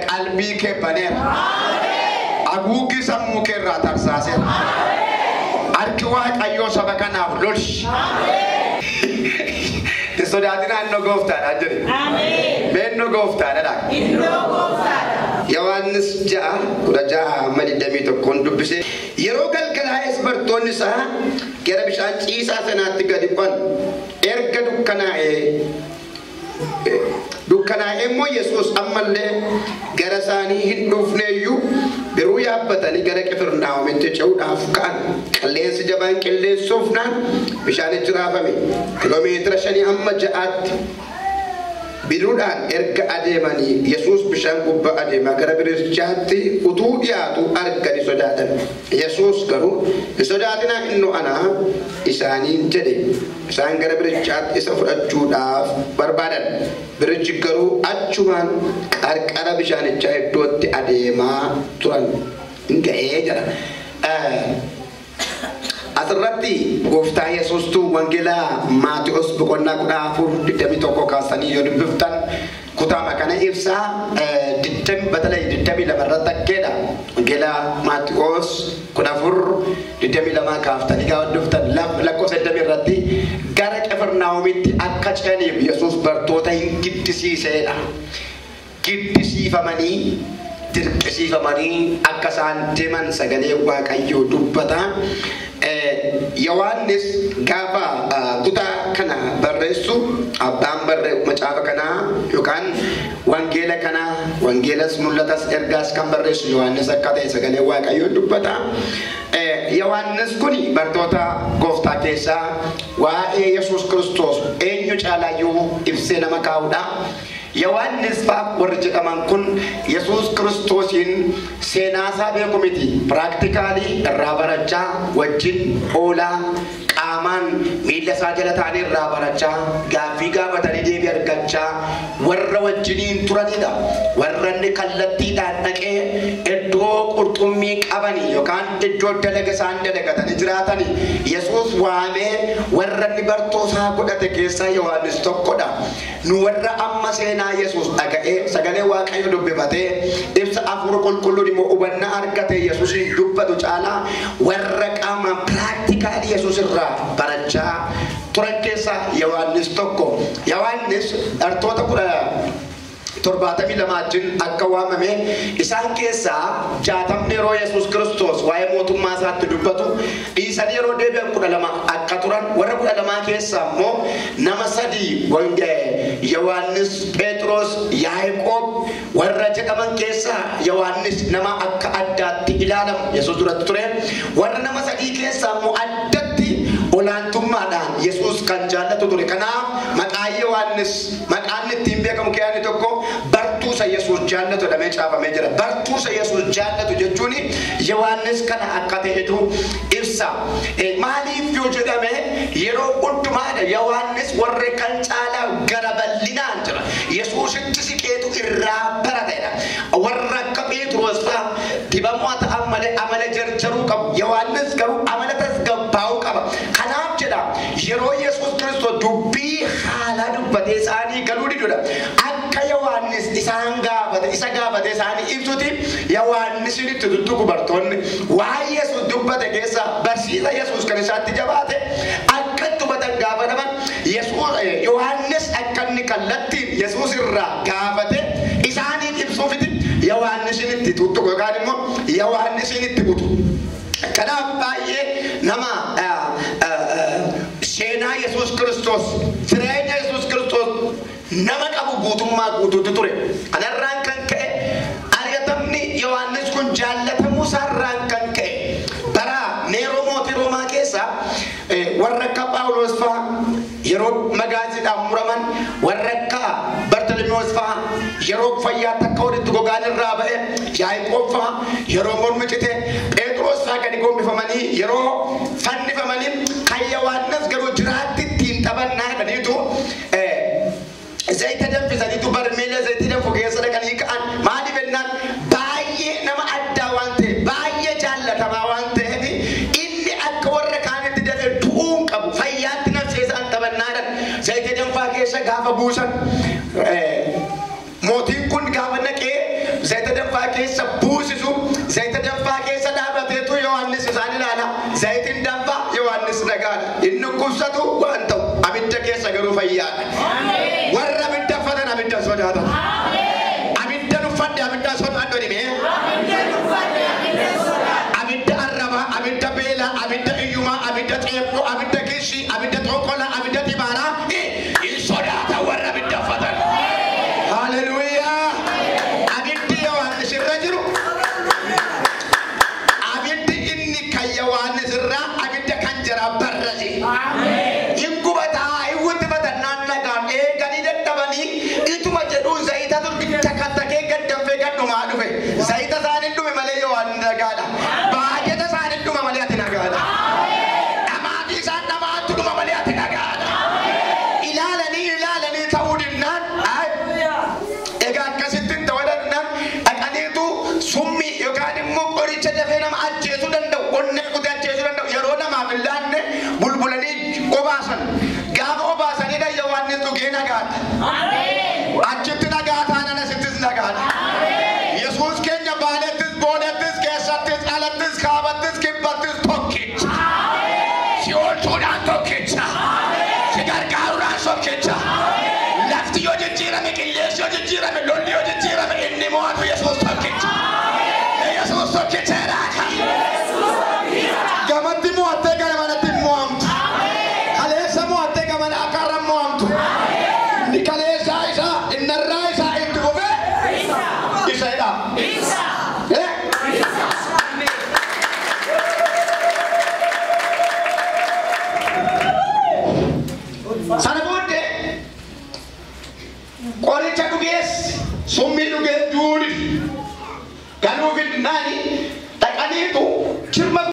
qalbii kee baneera. Aguugi sammuu kee irraa tarsaaseera. Harki Waaqayyoo saba kanaaf lolchi. Sodaatiin naannoo gooftaadha jedhe. Beennoo gooftaadha. Yohaannis 6:16 dubbise. Yeroo galgalaa'es bartoonni isaa gara bishaan ciisaa sanaatti gadi bu'an. Erga dukkanaa'ee immoo Yesuus ammallee gara isaanii hin dhufneeyyuu biroo yaabbatanii gara Qifirnaahomitti ce'uudhaaf ka'an. Qilleensi jabaan qilleensofnaan bishaanichi raafame. Kiiloomeetira 5 hamma 6tti bidiruudhaan erga adeemanii Yesuus bishaan gubbaa adeemaa gara bidirichaatti utuu dhiyaatu arganii sodaatan. Yesuus garuu hin sodaatinaa innoo anaa isaaniin jedhe. Isaan gara bidirichaatti isa fudhachuudhaaf barbaadan. Bidirichi garuu achumaan qarqara bishaanichaa iddootti adeemaa turan. Hin ga'ee jira. Asirratti gooftaa Yesuustu wangeelaa Maatiyos boqonnaa 14:21 kaasanii yoo dubbiftan kutaama kana ibsaa 22 irratti akkeedha. Wangeelaa Maatiyos 14:22 kaaftanii gaafa dubbiftan lakkoofsa 20 irratti gara Qifirnaahomitti akka ce'aniif Yesuus bartoota hin giddisiiseedha. Giddisiifamanii dirqisiifamanii akka isaan deeman sagalee Waaqayyoo dubbata. Yohaannis gaafa kutaa kana barreessu abbaan macaafa kanaa yookaan wangeela kanaa wangeelas mul'atas ergaas kan barreessu Yohaannis akka ta'e sagalee Waaqayyoo dubbata. Yohaannis kun bartoota gooftaa keessaa waa'ee Yesuus Kiristoos eenyu caalaayyuu ibsee nama kaa'udha. Yohaannis fa'aa warri jedhaman kun Yesuus Kiristoosin seenaasaa beeku miti. Piraaktikaalii irraa barachaa wajjin oolaa qaamaan miila isaa jala ta'anii irraa barachaa gaaffii gaafatanii deebii argachaa warra wajjiniin turanidha. Warra inni kallattiidhaan dhaqee iddoo qurxummii qabanii yookaan iddoo dalaga isaan dalagatanii jiraatanii Yesuus waamee warra inni bartootaa godhate keessaa Yohaannis tokkodha. Nu warra amma seenaa Yesuus dhaga'ee sagalee Waaqayyoo dubbifatee ibsa Hafuura Qulqulluun immoo hubannaa argate Yesuusin dubbatu caalaa warra qaama piraaktikaalii Yesuus irraa barachaa turan keessaa Yohaannis tokko. Yohaannis bartoota 72 akka waamame isaan keessaa 60 yeroo Yesuus Kiristoos waa'ee mootummaa isaatti dubbatu dhiisan yeroo deebi'an 12 akka turan warra 12 keessaa immoo nama 3 Yohaannis, Phexros, Yaaqoob warra jedhaman keessaa Yohaannis nama akka addaatti ilaalamu Yesuus duratti ture. Warra nama 3 keessaa immoo addatti olaantummaadhaan Yesuus kan jaallatu ture. Kanaaf maqaan Yohaannis maqaan ittiin beekamu keessaa tokko bartuusa Yesuus jaallatu jedhamee caafamee jira. Bartuusa Yesuus jaallatu jechuun Yohaannis kana akka ta'etu ibsa. Maaliif yoo jedhame yeroo hundumaadha Yohaannis warra kan caalaa gara bal'inaan jira. Yesuusitti siqeetu irraa baratedha. Warra akka Phexros fa'aa dibamuu ta'an malee amala jarjaruu qabu. Yohaannis garuu amala tasgabbaa'uu qaba. Kanaaf jedha yeroo Yesuus Kiristoos dubbii haala dubbatee isaanii galuu didudha. Akka Yohaannis isaan gaafate isaanii ibsuti Yohaannisitti tuttuqu bartoonni waa'ee Yesuus dubbate keessa barsiisa Yesuus kan isaatti jabaate akka dubbatan gaafataman Yohaannis akka inni kallattiin Yesuus irraa gaafate isaaniin ibsuufiti Yohaannisitti tuttuqu yookaan immoo Yohaannisitti butu. Kanaaf baay'ee nama seenaa Yesuus Kiristoos jireenya Yesuus Kiristoos nama qabu guutummaa guutuutu ture. Kanarraan kan ka'e ari'atamni Yohaannis kun jaallatamuu isaarraan kan ka'e bara Neeroo mootii Roomaa keessa warra akka Phaawulos fa'aa yeroo magaaziidhaan muraman warra akka Bartalimiyoos fa'aa yeroo fayyaatti akka walitti gogaan irraa ba'e Yaaqoob fa'aa yeroo mormi cite Phexros fa'aa gadi gombifamanii yeroo fannifamanii kan Yohaannis garuu jiraatti ittiin taphannaa jedhaniitu zayita danfisaniitu barmeela zayita danfu keessa dhaqanii ka'an maaliif jennaan baay'ee nama addaa waan ta'e baay'ee jaallatamaa waan ta'eef inni akka warra kaanitti dafee du'uun qabu fayyaatti nafsee isaan taphannaadhaan zayita danfaa keessa gaafa buusan mootiin kun gaafa naqee Zaytiin danfaa Yohaannis nagaadha. Inni kubsatu waan ta'u abidda keessa garuu fayyaadha. Warra abidda uffatan abidda sodaatan. Abidda uffadde abidda sodaadhu dhimee. Abidda arraba, abidda beela, abidda iyyuma, abidda xeeqoo, abidda kishii, abidda xonqola, abidda tibaaraa. In sodaata warra abidda uffatan. Hallelujah. Abiddi Yohaannis irra jiru. Abiddi inni kan Yohaannis irraa abidda kan jira barrasi. Inkubataa iwwutti batannaan nagaan eeganii dadhabanii ituma jedhuu zayita durbicha kattakee gaddanfee gadhumaa dhufe. Zayita isaanii dhume malee Yohaannis nagaadha. Baay'ata isaanii dhume malee ati nagaadha. Dhamaatii isaan dhamaattu dhume malee ati nagaadha. Ilaalanii ta'uu dinnaan egaa akkasittiin ta'uudhaan dhaqaniitu summii yookaan immoo qoricha dafee nama ajjeesuu danda'u onnee kutee ajjeesuu danda'u yeroo namaaf hin laanne bulbulanii obaasan gaafa obaasanidha Yohaannis dhugee nagaadha. Achitti nagaa taanaan asittis nagaadha. Yesuus keenya baalettis boodettis keessattis alattis kaabattis kibbattis tokkicha. Si oolchuudhaan tokkicha. Si gargaaruudhaan tokkicha. Lafti yoo jijjiirame qilleensi yoo jijjiirame lolli yoo jijjiirame inni mo'atu Yesuus tokkicha. Yesuus tokkicha jedhaaka. Gamatti mo'attee gara manatti mo'amtu. Kaleessa mo'attee gara mana akarra mo'amtu. Inni kaleessa isaa innarraa isaa itti fufee isa jedha. Sana booddee qoricha dhugeessi summii dhugee duudhi galuu fidnaani dhaqaniitu jirma.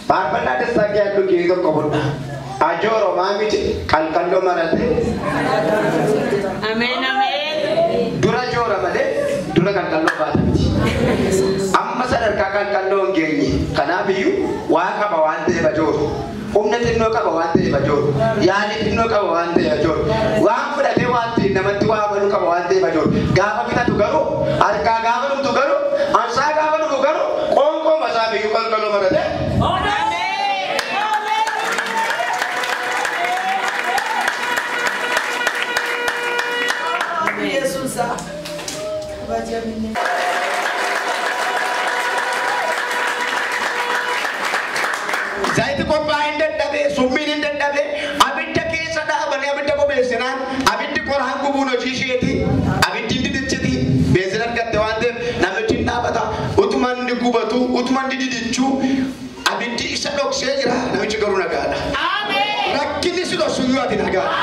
Faarfannaa dastaa yaaddu kee tokko fudha. Ajooro maamiti qalqalloo marate. Ameen ameen. Dura joora malee dura qalqalloo baatamti. Amma sadarkaa qalqalloo hin geenye. Kanaaf iyyuu waa qaba waan ta'eef ajooru. Humna xinnoo qaba waan ta'eef ajooru. Yaali xinnoo qaba waan ta'eef ajooru. Waan fudhatee waan ta'eef namatti waa amanuu qaba waan ta'eef ajooru. Gaafa bitatu garuu harkaa gaafa dhumtu garuu ansaa gaafa dhufu garuu qoonqoo masaa biyyuu qalqalloo marate. Zayiti kophaa hin dadhabee, summiin hin dadhabee, abidda keessa dhaabanii abidda bobeessinaan abiddi qoraan gubuun hojii isheeti, abiddi didichiti, beeksisa argatte waan ta'eef namichi hin dhaabata, utuma inni gubatu, utuma inni didichuu, abiddi isa dhoksee jira, namichi garuu nagaadha. Rakkinni si dhoksuyyuu ati nagaadha.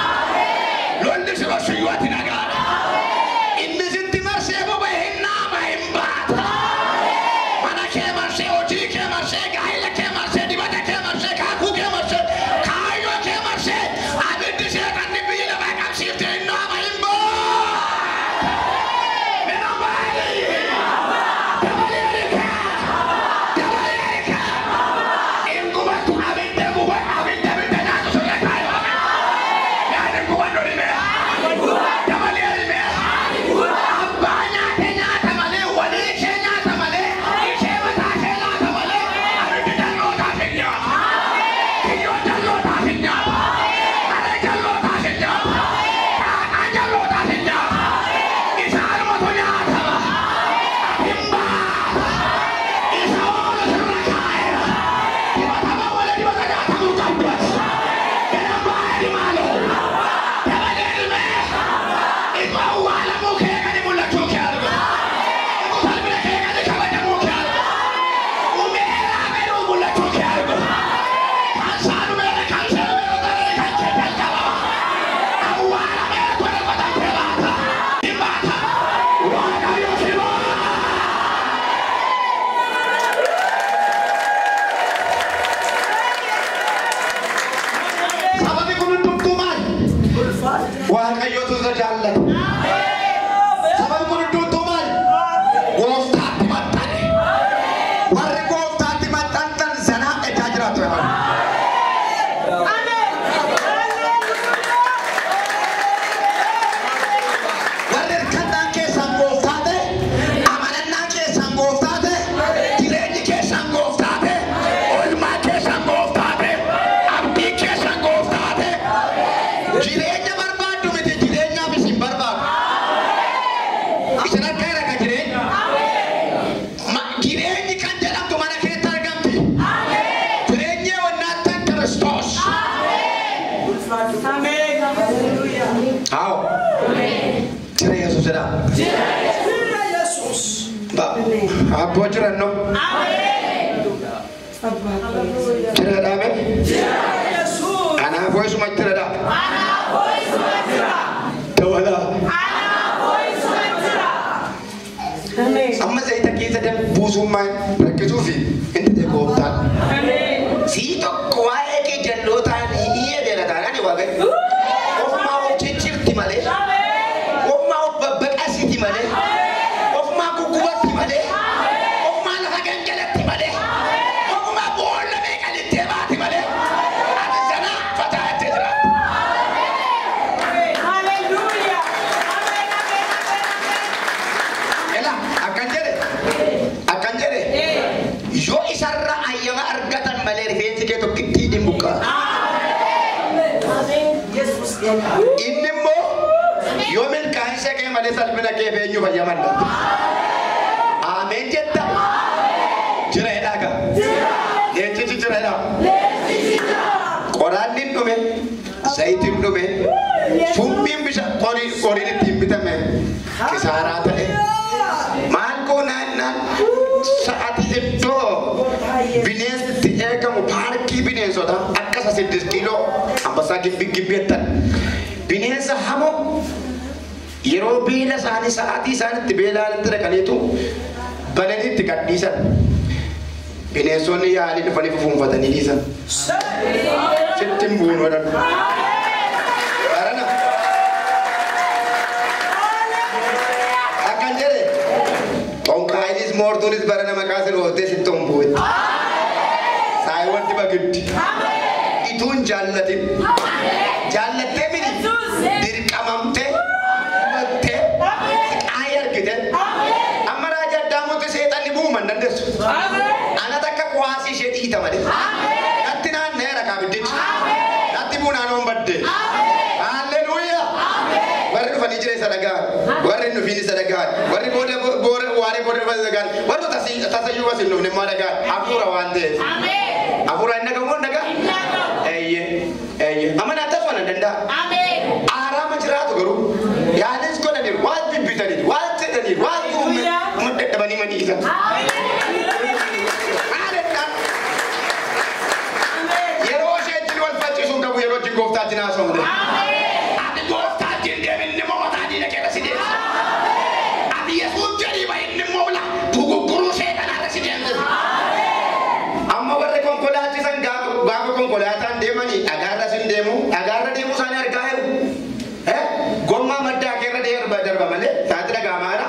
Lolli si dhoksuyyuu ati nagaadha. Inni sitti marsee boba'e hin naama hin baata. Mana kee marsee, hojii kee marsee, gaa'ela kee marsee, dibata kee marsee, kaakuu kee marsee, kaayyoo kee marsee, abiddi seeqanni biyyi lafaa qabsiifte hin naama hin baata. Mina maali? Dabalee arikaa. Hin gubatu abidda nyaatu sirra kaayoo. Yaadin gubadhu dhimee. Yesuusidha. Abboo jiranno. Jiraadha mee? Kanaafuu isuma jiraadha. Tawala. Amma zayita keessa buusummaan rakkisuufi inni gooftaan. Sii tokko waa'ee kee jallootaan ni eegalata ani waaqayyo. Ofumaa of ciccirti malee. Ofumaa of babbaqasiti malee. Ofumaa guggubatti malee. Ofumaa lafa gangalatti malee. Ofumaa boolla meeqalitti baati malee. Ati sana fataatti jira. Akkan jedhe yoo isarra ayyama argatan malee rifeensi kee tokkitti dhimbuqa. Inni immoo yoo milkaa'insa kee malee salphina kee eenyu fayyamanda. Ameen jetta. Jira jedhaa leencichi jira jedhaa. Qoraanni dhume zayitiin dhume fumbiin bishaan qoriin ittiin bitame kisaaraa ta'e. Maal goonaan sa'aatii iddoo bineensi eegamu paarkii bineensota akka 6 kiiloo ambasaa gibbeettan bineensa hamoo yeroo beela isaanii sa'aatii isaanitti beelaanitti dhaqaniitu bananiitti gadhiisan bineensonni yaalii dhufanii fufunfatanii dhiisan sittiin bu'uun wadhan. Kainis mortunis barana makasir hote sitom buat. Saya wanti bagudi. Itun jallatin. Jallatte mini. Dirqamamte. Batte. Ayar kita. Amma raja damu te setan ni buuman dandeessu. Ana takka kuasi shedi hitamade. Natti naan neera kabidich. Natti buunaan on badde. Hallelujah. Warri dhufanii jira sadagaa. Warri dhufini sadagaa. Warri booda warri booda sadagaa. Warri tasayyuu wasin dhufne maa dagaa. Hafuura waan ta'eef. Hafuura inni dhagahuun dhagaa. Amma naa tasuma na danda'a. Aaraama jiraatu garuu yaanis godhaniiru waan bibbitaniiru waan jedhaniiru waan dadhabanii madiisan. Yeroo isheetti wal faccisuun qabu yeroo ittiin gooftaatti naasofne. Konkolaataan deemanii agarra sin deemu agarra deemu isaanii argaa jiru. Gommaa maddaa keerra darba malee taati dhagaamaadha.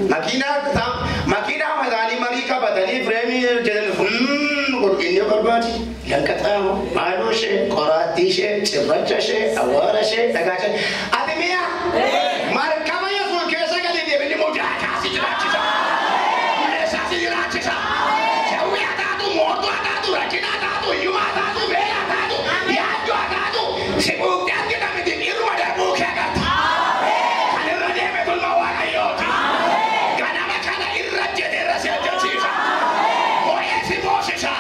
Makiinaa isaanii marii qabatanii fireemii jedhan inni barbaadi. Lanqaxaamu maaloo ishee qoraattii ishee cirracha ishee awwaara ishee dhagaa ishee. Ati mi'a markaba yesuus keessa galii deemanii mudaa kaasii jiraachisa. Meeshaa si jiraachisa. Shawwii ataatu mootuu ataatu rakkina ataatu hiyyuma ataatu. Sebukkan kita mesti biru ada muka kata. Kalau ada betul mawar ayo. Karena makana irrat jadi rasa jasa. Boleh si bosisa.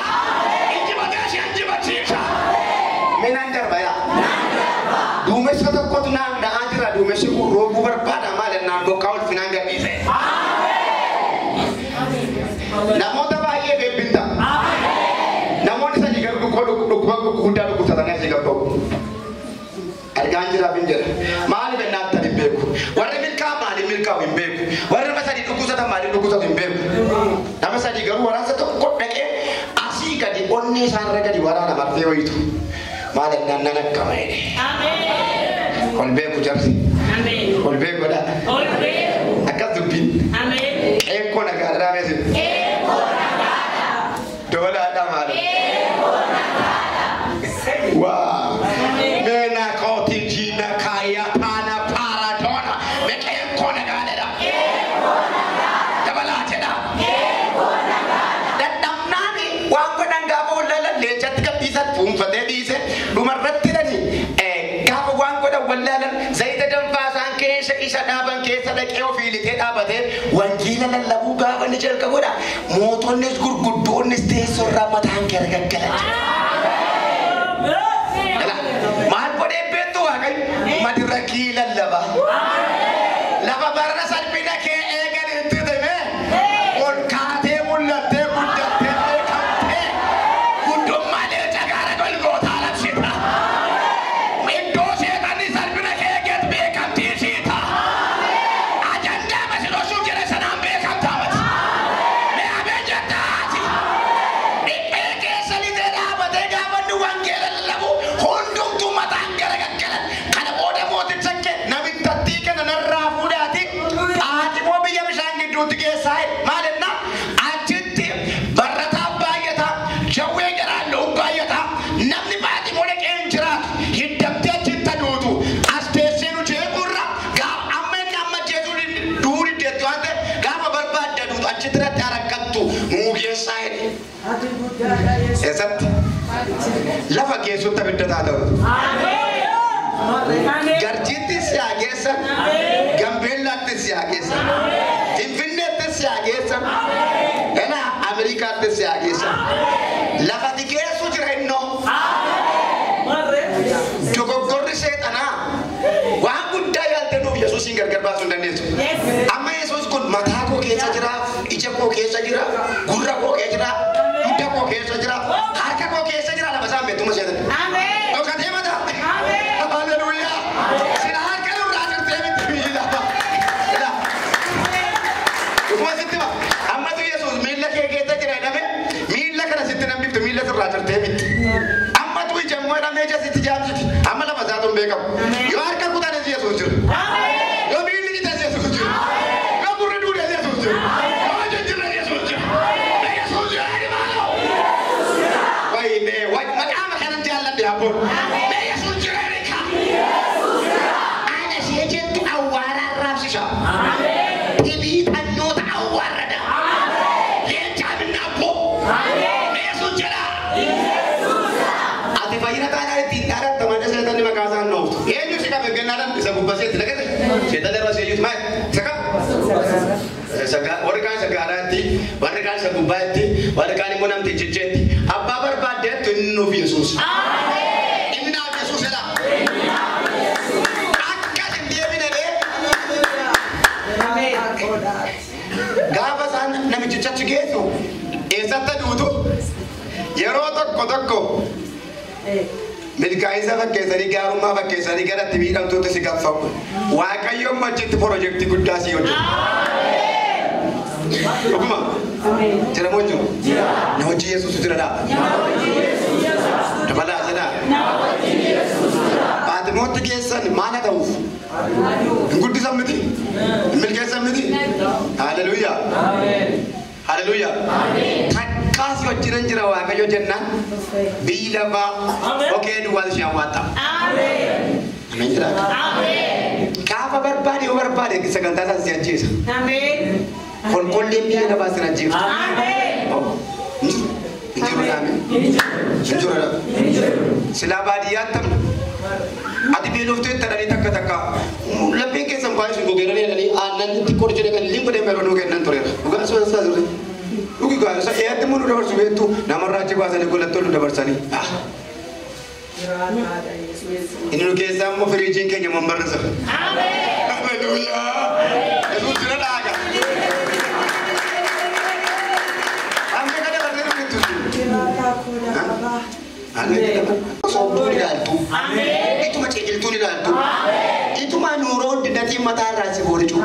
Inji bagasi inji bosisa. Menanjar bayar. Dumes kata kau tu nak anjira dumes itu robu berpada malah nak bokau finansial bisa. Namo tabai ye bebinta. Namo ni saja kalau kuda kusatanya sih kalau. Arganjira binjira maali be natta di beku warre milka maali milka wimbeku warre masadi dukusata maali dukusata wimbeku nama sadi garu warasa to kodake asika di onni sanre di warana martewo itu maali nanana kamaide amen on beku jarsi amen on beku da on beku akazubin amen eko na garra mesi eko na garra dola ada maali eko na garra wow mena koti jina kaya pana paradona meke kona galera dabala cheda dadam nani wango danga bolla lechat ka bisa fumfate dise dumarratti dani gaba wango da wallalan zaida dan fasan kesha isha daban kesa da keo filite dabate wangila lallabu gaba ni jerka goda motonnes gurguddonnes te sorra matan kergaggala maal bodee beektu waaqayyo madirra kiila laba lafa barana Eessatti lafa keessatti abiddataa ta'u. Garjiittis si haa geessan, Gambeellaattis si haa geessan, Finfinneettis si haa geessan, Ameerikaattis si haa geessan. Lafati geessu jira innoo. Dogoggorri seexanaa waan guddaa yaaltannuuf Yesuusin gargar baasuu hin dandeessu. Amma Yesuus kun mataa koo keessa jira, ija koo keessa jira, gurra koo keessa jira, dugda koo keessa jira, harka koo keessa jira. Lafa isaan beektuma seetan. Dhokatee mataa. Haleluuyaa. Sila harka nurraa jirtee miti miila. Dhuguma sitti ma. Ammatu Yesuus miila kee keessa jira jedhame miila kana sitti nan biftu miila sirraa jirtee miti. Ammatu ijammoo jedhamee ija sitti jaamsiti. Amma lafa isaatu hin beekamu. Yoo harka kutanes Yesuus jira. Yoo miilli cites Yesuus jira. Yoo gurri duudes Yesuus jira. Yoo jajjirre Yesuus jira. Yesuus jira jedhama. Wayne maqaama kanan jaalladhe abboon. Yesuus jira erika. Ana ishee jettu awwaaraan raabsisa. Dhibii xannoota awwaarrada. Leencaa minna abboo. Yesuus jira. Ati fayyina taanaa ittiin dhaadhatta mana seetanni maqaa isaan nooftu. Eenyu si qabe gennaadhaan isa gubbaseetti dhagate. Seetan darba seeyyuutu maal? Isa qaba. Warri kaan isa gaaraatti, warri kaan isa gubbaatti, warri kaan immoo namti jijjeetti. Abbaa barbaaddeettu inni nuuf Yesuus. Inni naaf Yesuus jedha. Akka hin deebinee gaafa isaan namichichachi geessu eessatti duutu yeroo tokko milkaa'insa fakkeessanii gaarummaa fakkeessanii garatti miidhamtoota si gaffamu. Waaqayyoon machitti piroojeektii guddaa si hojjetu. Dhuguma jira moo jiru? Na hojii Yesuus jira dha. Dabalaa jedha. Baatimootti geessan maal haa ta'uuf? Hin guddisan miti? Hin milkeessan miti? Haleluuyaa. Haleluuyaa. Takkaasi wajjinan jira Waaqayyo jennaan biyyi lafaa okee duwwaa ishee hawwaata. Ameen jiraata. Gaafa barbaade yoo barbaade sagantaa isaas si ajjeesa. Qulqulliin biyya lafaa sin ajjeeftu. Injiru dhaame. Injiru dhaame. Silaa baadiyyaatti tamna. Ati beeloftuu itti dhadhanii takka lapheen keessan baay'ee sun gogeeranii jedhanii aannan itti qoricha dhaqan liin godhee meeloo nuu kennan tureera. Dhugaa suura isaa turre. Dhugi gaara isa eeyyatti immoo nu dabarsu beektu namarraa achi baasanii golattoon nu dabarsanii. Inni nu keessaa immoo firiijiin keenya mambarrisa. Haleluuyaa. Yesuus jira dhaaga. Amma kana barree nu bittu. Soobduun ilaaltu. Ituma ceekiltuun ilaaltu. Ituma nuuroon dinnatiin mataa irraa si booricu.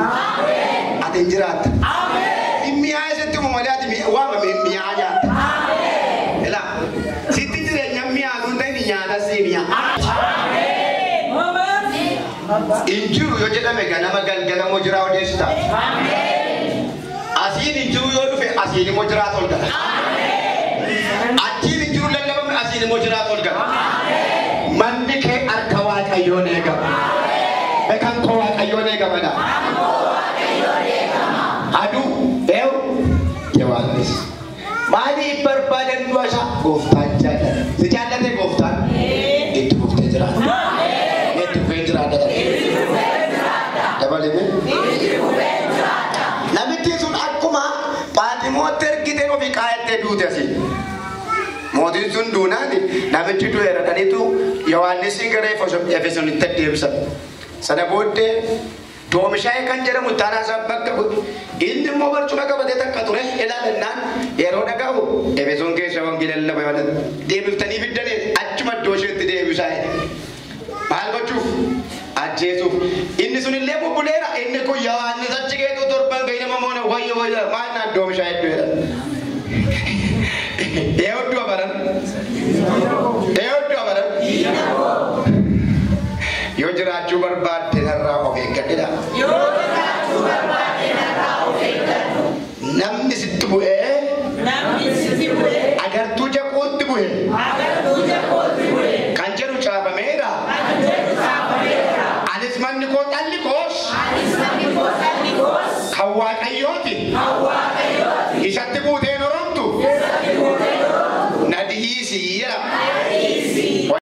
Ati hin jiraatta. Mi'aa isatti uumamaa ati waamame mi'aa nyaatta. Ela sitti jireenya mi'aa kun ta'e nyaata si mi'aa. Injiru yoo jedhame ganama galgala moo jiraa odeessita. Asiin injiru yoo dhufe asiin immoo jiraa tolgala. Achiin injiru lallabame asiin immoo jiraa tolgala. Manni kee harka Waaqayyoon eegama. Beekan koo Waaqayyoon eegamadha. Aduu Yohaannis maaliif barbaadan du'asa gooftaan jaallata. Si jaallate gooftaan itti buftee jiraata. Itti buftee jiraata. Dabalime. Namichi sun akkuma Baatimootti ergitee ofii qaayattee duute asii. Mootiin sun duunaan namichi du'e jedhaniitu Yohaannisiin gara Efesoonitti deebisan. Sana booddee Doomishaayee kan jedhamu taanaa isaa bakka inni immoo barcuma qabatee takka ture ilaalannaan yeroo dhagahu Efesoon keessa wangeela lama yoo deebiftanii fiddanii achuma iddoo isheetti deebisaa maal gochuuf ajjeesuuf inni sun illee bubbuleera inni kun Yohaannis achi geetu torban gahii nama moona wayyo maal naan Doomishaayee hedduudha. Eeyyaduu abaran. Yoo jiraachuu barbaadde narraa of eeggadheedha. Namni sitti bu'ee agartuu jaquutti bu'ee